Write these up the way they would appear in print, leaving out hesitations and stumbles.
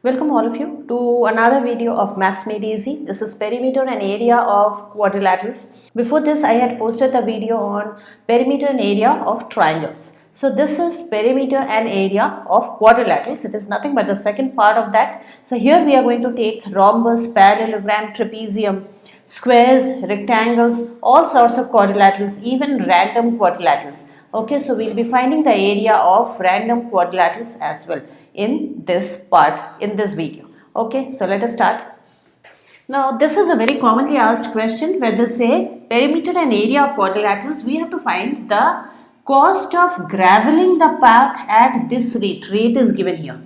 Welcome all of you to another video of Maths Made Easy. This is perimeter and area of quadrilaterals. Before this, I had posted the video on perimeter and area of triangles. So this is perimeter and area of quadrilaterals. It is nothing but the second part of that. So here we are going to take rhombus, parallelogram, trapezium, squares, rectangles, all sorts of quadrilaterals, even random quadrilaterals. Okay, so we'll be finding the area of random quadrilaterals as well in this part, in this video. Okay, so let us start. Now this is a very commonly asked question where they say perimeter and area of quadrilaterals, we have to find the cost of graveling the path at this rate. Rate is given here.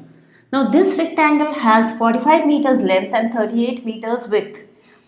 Now this rectangle has 45 meters length and 38 meters width.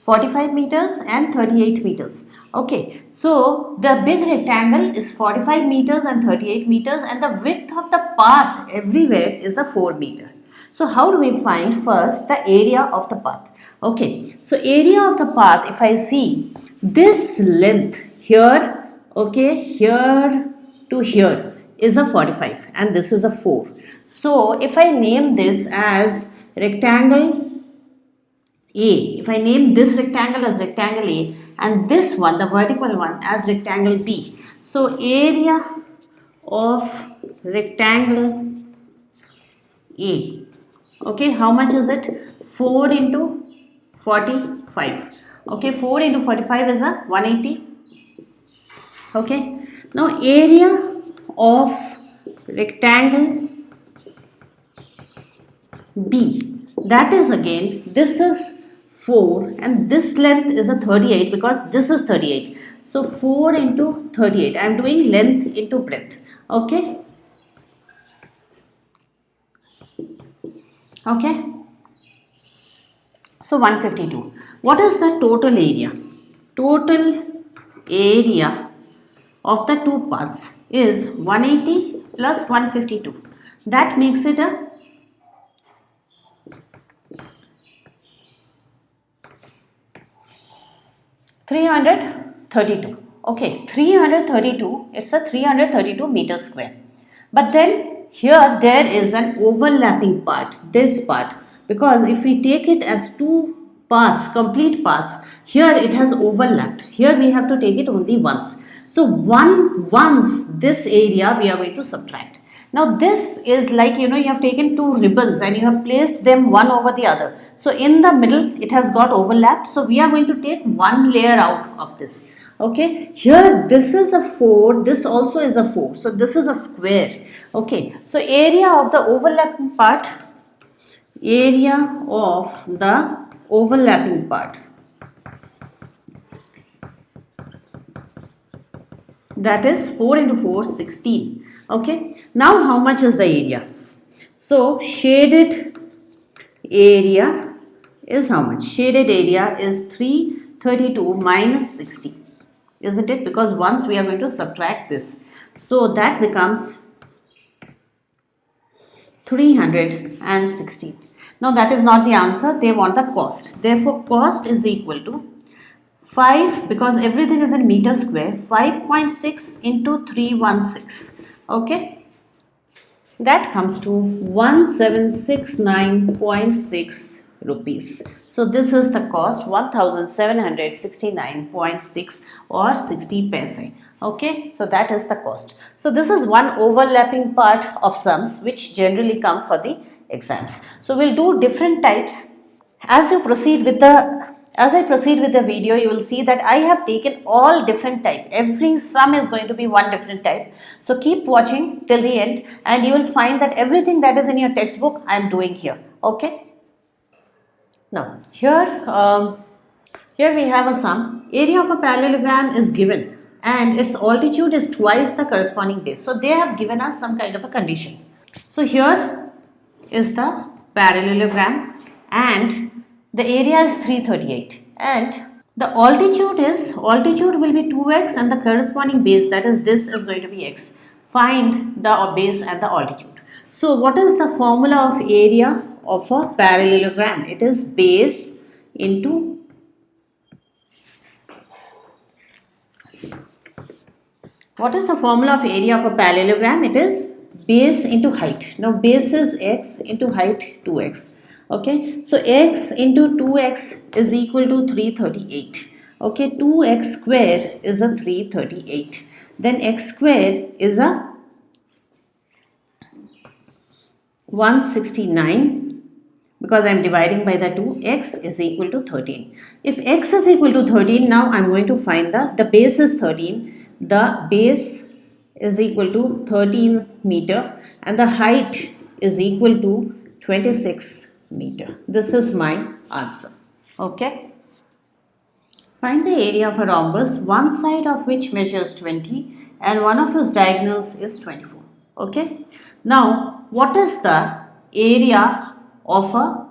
45 meters and 38 meters. Okay, so the big rectangle is 45 meters and 38 meters, and the width of the path everywhere is a 4 meter. So how do we find first the area of the path? Okay, so area of the path, if I see this length here, okay, here to here is a 45 and this is a 4. So if I name this as rectangle A, if I name this rectangle as rectangle A and this one, the vertical one, as rectangle B. So area of rectangle A, okay, how much is it? 4 into 45. Okay, 4 into 45 is a 180. Okay, now area of rectangle B, that is again, this is 4 and this length is a 38 because this is 38. So 4 into 38. I am doing length into breadth. Okay. Okay. So 152. What is the total area? Total area of the two paths is 180 plus 152. That makes it a 332. Okay, 332, it's a 332 meter square. But then here there is an overlapping part, this part, because if we take it as two parts, complete parts, here it has overlapped. Here we have to take it only once. So once this area we are going to subtract. Now this is like, you have taken two ribbons and you have placed them one over the other. So in the middle it has got overlapped. So we are going to take one layer out of this. Okay, here this is a 4, this also is a 4. So this is a square. Okay, so area of the overlapping part, area of the overlapping part, that is 4 into 4, 16. Okay, now how much is the area? So shaded area is how much? Shaded area is 332 minus 60, isn't it? Because once we are going to subtract this, so that becomes 360. Now that is not the answer, they want the cost. Therefore cost is equal to 5, because everything is in meter square, 5.6 into 316. Okay, that comes to 1769.6 rupees. So this is the cost, 1769.6 or 60 paise. Okay, so that is the cost. So this is one overlapping part of sums which generally come for the exams. So we'll do different types. As I proceed with the video, you will see that I have taken all different type. Every sum is going to be one different type. So keep watching till the end and you will find that everything that is in your textbook I am doing here. Okay. Now here we have a sum. Area of a parallelogram is given and its altitude is twice the corresponding base. So they have given us some kind of a condition. So here is the parallelogram and the area is 338 and the altitude will be 2x and the corresponding base, that is this, is going to be x. Find the base and the altitude. So what is the formula of area of a parallelogram? It is base into what is the formula of area of a parallelogram? It is base into height. Now base is x into height 2x. Okay, so x into 2x is equal to 338. Okay, 2x square is a 338. Then x square is a 169, because I am dividing by the 2, x is equal to 13. If x is equal to 13, now I am going to find the base is 13. The base is equal to 13 meter and the height is equal to 26 meter. This is my answer. Okay. Find the area of a rhombus, one side of which measures 20 and one of whose diagonals is 24. Okay. Now, what is the area of a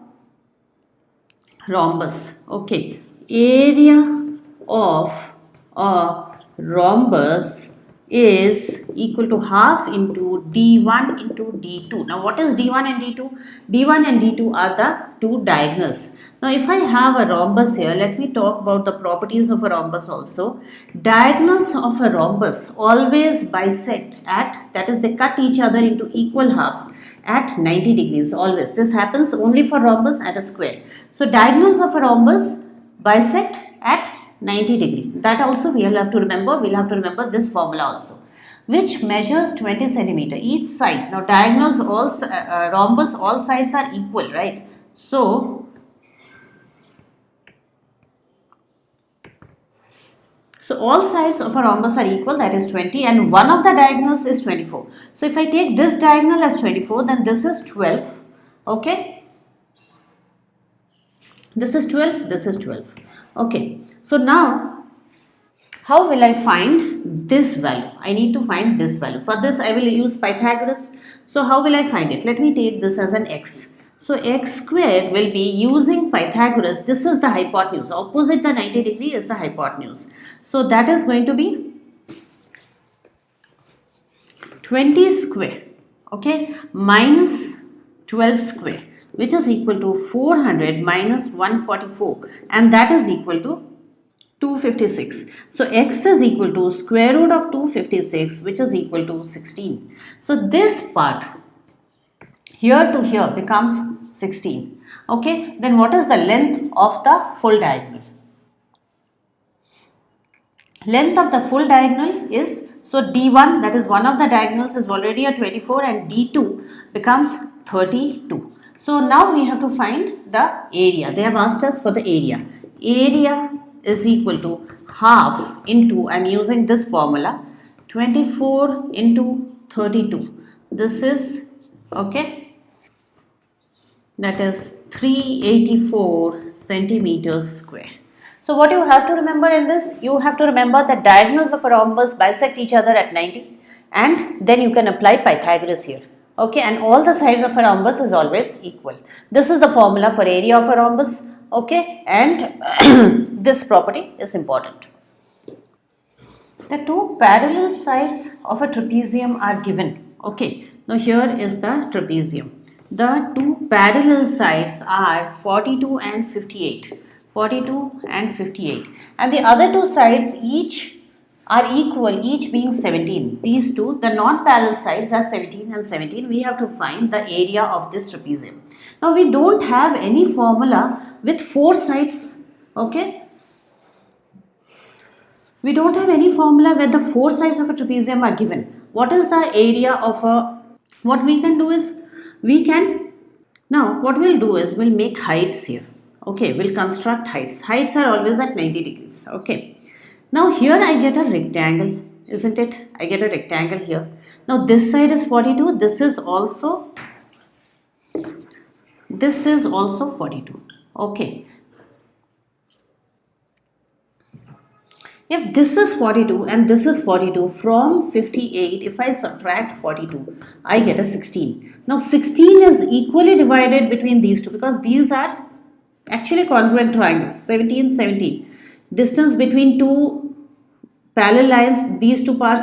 rhombus? Okay. Area of a rhombus is equal to half into d1 into d2. Now, what is d1 and d2? d1 and d2 are the two diagonals. Now, if I have a rhombus here, let me talk about the properties of a rhombus also. Diagonals of a rhombus always bisect at, that is, they cut each other into equal halves at 90 degrees always. This happens only for rhombus and a square. So, diagonals of a rhombus bisect at 90 degree. That also we will have to remember. We will have to remember this formula also, which measures 20 centimeter each side. Now, diagonals, rhombus, all sides are equal, right? So all sides of a rhombus are equal, that is 20, and one of the diagonals is 24. So if I take this diagonal as 24, then this is 12. Okay, this is 12, this is 12. Okay, so now how will I find this value? I need to find this value. For this I will use Pythagoras. So how will I find it? Let me take this as an x. So x squared will be using Pythagoras. This is the hypotenuse. Opposite the 90 degree is the hypotenuse. So that is going to be 20 square, okay, minus 12 square, which is equal to 400 minus 144, and that is equal to 256. So x is equal to square root of 256, which is equal to 16. So this part here to here becomes 16. Okay, then what is the length of the full diagonal? Length of the full diagonal is, so d1, that is one of the diagonals, is already a 24 and d2 becomes 32. So now we have to find the area. They have asked us for the area. Area is equal to half into, I am using this formula, 24 into 32. This is, okay, that is 384 centimeters square. So what you have to remember in this, you have to remember that diagonals of a rhombus bisect each other at 90, and then you can apply Pythagoras here. Okay, and all the sides of a rhombus is always equal. This is the formula for area of a rhombus. Okay, and this property is important. The two parallel sides of a trapezium are given. Okay, now here is the trapezium. The two parallel sides are 42 and 58. 42 and 58, and the other two sides each are equal, each being 17. These two, the non-parallel sides, are 17 and 17. We have to find the area of this trapezium. Now we don't have any formula with four sides. Okay, we don't have any formula where the four sides of a trapezium are given. What is the area of a, what we can do is, we can, now what we'll do is, we'll make heights here. Okay, we'll construct heights. Heights are always at 90 degrees. Okay. Now here I get a rectangle, isn't it? I get a rectangle here. Now this side is 42. This is also 42. Okay. If this is 42 and this is 42, from 58, if I subtract 42, I get a 16. Now 16 is equally divided between these two, because these are actually congruent triangles. 17, 17. Distance between two parallel lines, these two parts,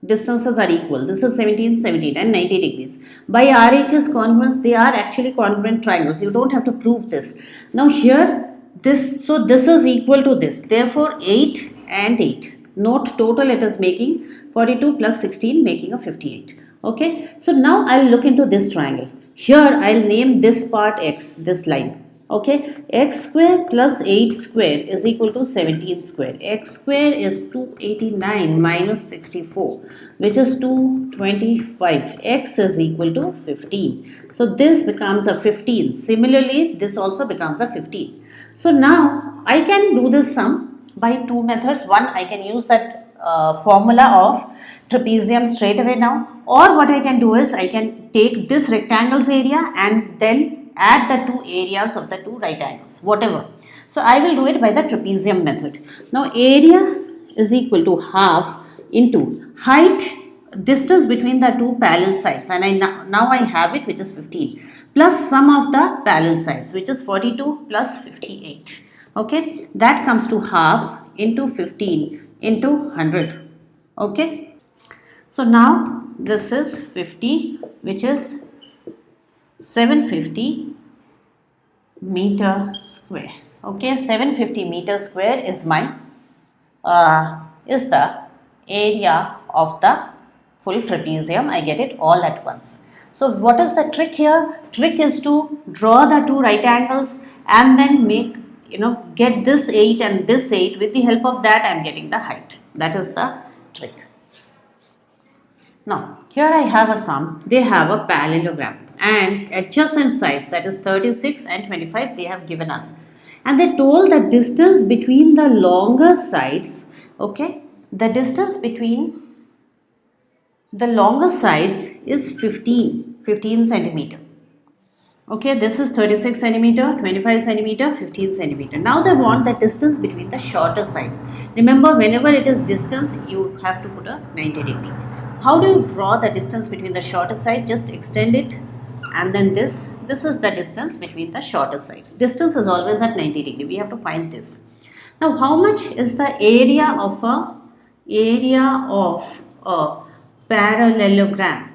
distances are equal. This is 17, 17 and 90 degrees. By RHS congruence, they are actually congruent triangles. You don't have to prove this. Now here, this, so this is equal to this. Therefore, 8 and 8. Note total it is making 42 plus 16 making a 58. Okay. So now I will look into this triangle. Here I'll name this part x, this line. Okay, x square plus 8 square is equal to 17 square. X square is 289 minus 64, which is 225. X is equal to 15. So this becomes a 15. Similarly, this also becomes a 15. So now I can do this sum by two methods. One, I can use that formula of trapezium straight away now, or what I can do is I can take this rectangle's area and then add the two areas of the two right angles, whatever. So I will do it by the trapezium method. Now area is equal to half into height, distance between the two parallel sides, and now I have it, which is 15, plus sum of the parallel sides, which is 42 plus 58. Okay, that comes to half into 15 into 100. Okay, so now this is 50, which is 750 meter square. Okay, 750 meter square is my is the area of the full trapezium. I get it all at once. So what is the trick here? Trick is to draw the two right angles and then make, get this 8 and this 8. With the help of that I am getting the height. That is the trick. Now here I have a sum. They have a parallelogram and adjacent sides, that is 36 and 25, they have given us, and they told the distance between the longer sides. Okay, the distance between the longer sides is 15 centimeter. Okay, this is 36 centimeter, 25 centimeter, 15 centimeter. Now they want the distance between the shorter sides. Remember, whenever it is distance, you have to put a 90 degree. How do you draw the distance between the shorter side? Just extend it, and then this is the distance between the shorter sides. Distance is always at 90 degree. We have to find this. Now, how much is the area of a parallelogram?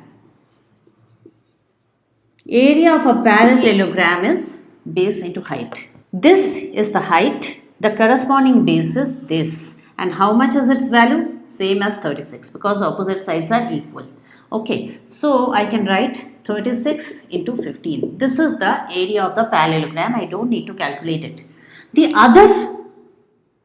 Area of a parallelogram is base into height. This is the height. The corresponding base is this. And how much is its value? Same as 36, because opposite sides are equal. Okay, so I can write 36 into 15. This is the area of the parallelogram. I don't need to calculate it. The other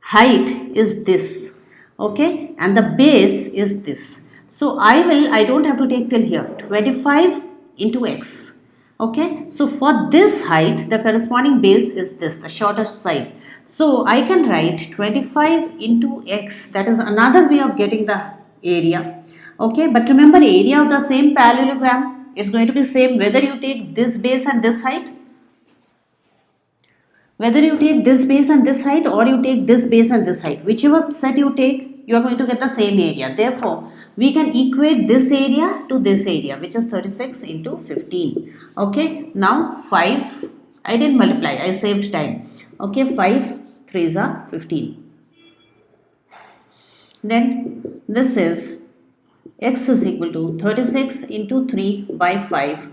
height is this. Okay, and the base is this. So I don't have to take till here. 25 into x. Okay, so for this height, the corresponding base is this, the shortest side. So I can write 25 into x. That is another way of getting the area. Okay, but remember, area of the same parallelogram is going to be same whether you take this base and this height. Whether you take this base and this height, or you take this base and this height, whichever set you take, you are going to get the same area. Therefore, we can equate this area to this area, which is 36 into 15. Okay, now 5, I didn't multiply, I saved time. Okay, 5 3s are 15. Then this is x is equal to 36 into 3 by 5.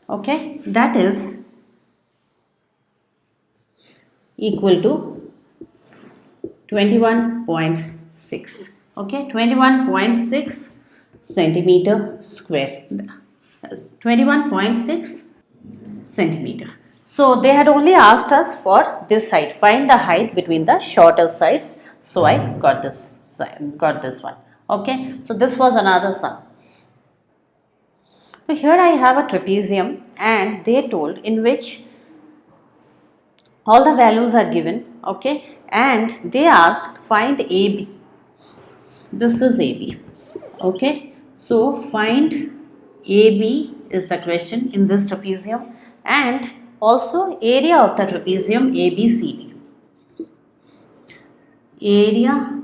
Okay, that is equal to 21.6. Okay, 21.6 centimeter square. 21.6 centimeter. So they had only asked us for this side. Find the height between the shorter sides. So I got this one. Okay, so this was another sum. So here I have a trapezium, and they told in which all the values are given. Okay, and they asked find AB. This is AB. Okay, so find AB is the question in this trapezium, and also area of the trapezium ABCD. Area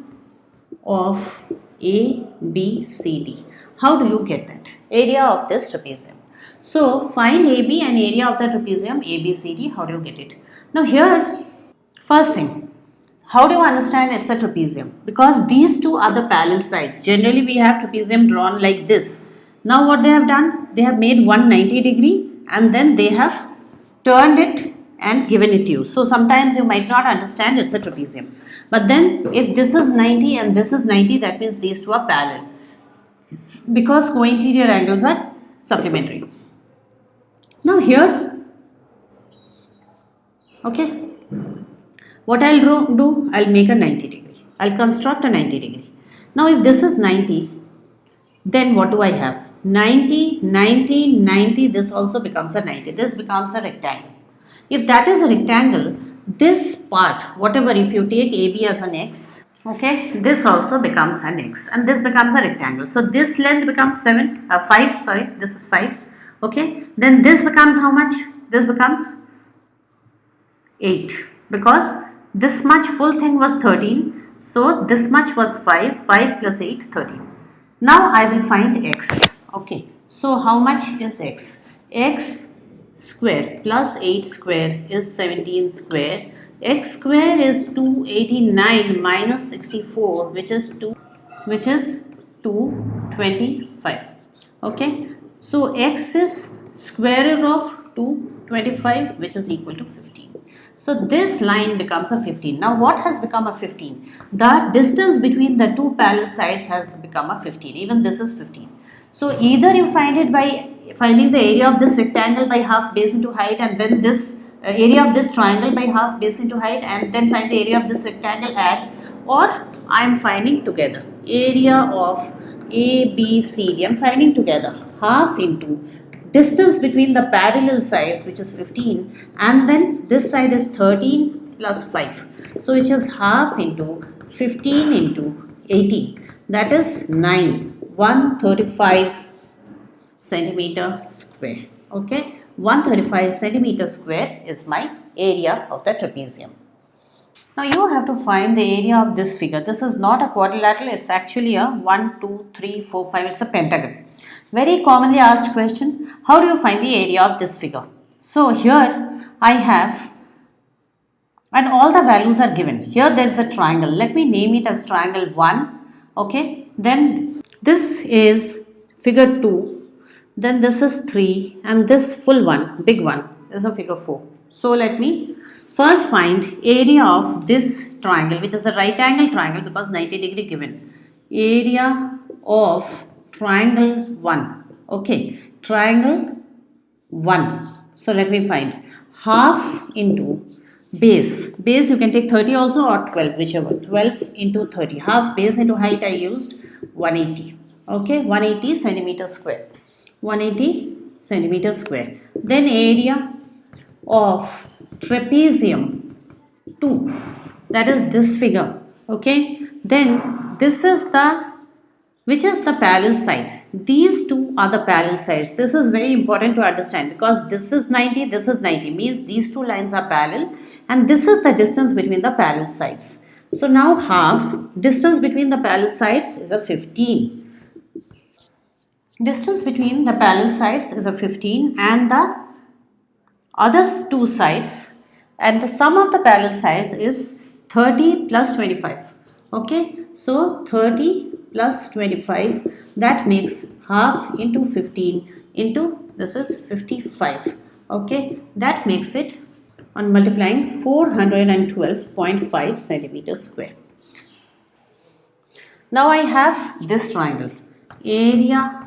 of ABCD. How do you get that? Area of this trapezium. So find AB and area of the trapezium ABCD. How do you get it? Now here, first thing, how do you understand it's a trapezium? Because these two are the parallel sides. Generally we have trapezium drawn like this. Now what they have done? They have made 190 degree and then they have turned it and given it to you. So sometimes you might not understand it's a trapezium. But then if this is 90 and this is 90, that means these two are parallel, because co-interior angles are supplementary. Now here, okay, what I'll do, I'll make a 90 degree. I'll construct a 90 degree. Now if this is 90, then what do I have? 90, 90, 90, this also becomes a 90. This becomes a rectangle. If that is a rectangle, this part, whatever, if you take AB as an X, okay, this also becomes an X and this becomes a rectangle. So this length becomes 5, sorry, this is 5, okay. Then this becomes how much? This becomes 8, because this much full thing was 13. So this much was 5, 5 plus 8, 13. Now I will find X. Okay, so how much is X? X square plus 8 square is 17 square. X square is 289 minus 64, which is 225. Okay, so X is square root of 225, which is equal to 15. So this line becomes a 15. Now what has become a 15? The distance between the two parallel sides has become a 15. Even this is 15. So either you find it by finding the area of this rectangle by half base into height, and then this area of this triangle by half base into height, and then find the area of this rectangle at, or I am finding together area of ABCD. I am finding together half into distance between the parallel sides, which is 15, and then this side is 13 plus 5. So which is half into 15 into 18. That is 135 centimeter square. Okay, 135 centimeter square is my area of the trapezium. Now you have to find the area of this figure. This is not a quadrilateral, it's actually a 1, 2, 3, 4, 5, it's a pentagon. Very commonly asked question, how do you find the area of this figure? So here I have, and all the values are given. Here there is a triangle. Let me name it as triangle 1. Okay, then this is figure 2. Then this is 3, and this full one, big one, is a figure 4. So let me first find area of this triangle, which is a right angle triangle because 90 degree given. Area of triangle 1. Okay, triangle 1. So let me find half into base. Base you can take 30 also or 12, whichever. 12 into 30. Half base into height I used 180. Okay, 180 centimeter square. 180 centimeter square. Then area of trapezium 2, that is this figure. Okay, then this is the, which is the parallel side. These two are the parallel sides. This is very important to understand because this is 90, this is 90, means these two lines are parallel, and this is the distance between the parallel sides. So now half distance between the parallel sides is a 15. Distance between the parallel sides is a 15, and the other two sides, and the sum of the parallel sides is 30 plus 25. Okay, so 30 plus 25, that makes half into 15 into, this is 55. Okay, that makes it, on multiplying, 412.5 centimeters square. Now I have this triangle. Area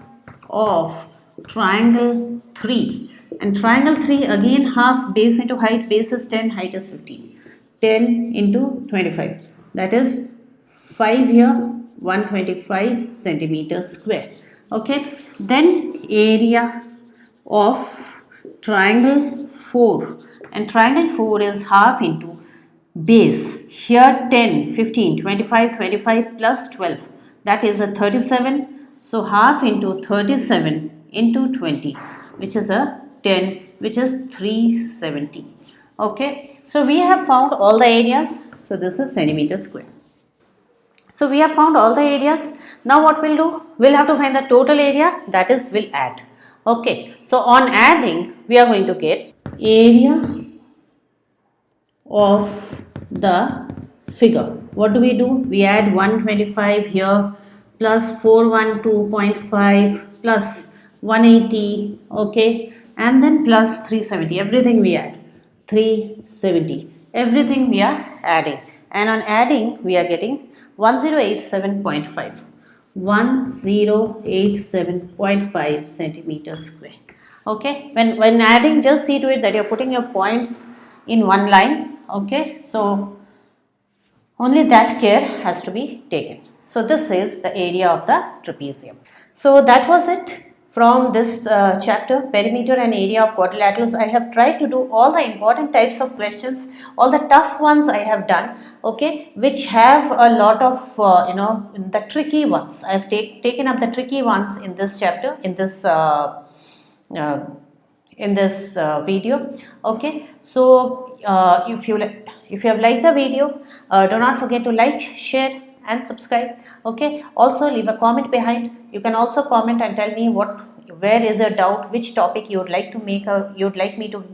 of triangle 3, and triangle 3 again half base into height. Base is 10, height is 15. 10 into 25, that is 5 here, 125 centimeters square. Okay, then area of triangle 4, and triangle 4 is half into base. Here 10, 15, 25, 25 plus 12, that is a 37. So half into 37 into 20, which is a 10, which is 370. Okay, so we have found all the areas. So this is centimeter square. So we have found all the areas. Now what we'll do? We'll have to find the total area, that is we'll add. Okay, so on adding we are going to get area of the figure. What do? We add 125 here plus 412.5 plus 180, okay, and then plus 370, everything we add. 370. Everything we are adding, and on adding we are getting 1087.5. 1087.5 centimeters square. Okay, when adding, just see to it that you're putting your points in one line. Okay, so only that care has to be taken. So this is the area of the trapezium. So that was it from this chapter, perimeter and area of quadrilaterals. I have tried to do all the important types of questions, all the tough ones I have done, okay, which have a lot of the tricky ones. I have taken up the tricky ones in this chapter, in this video. Okay, so if you have liked the video, do not forget to like, share and subscribe. Okay, also leave a comment behind. You can also comment and tell me where is your doubt, which topic you would like me to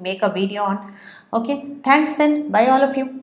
make a video on. Okay, thanks then, bye all of you.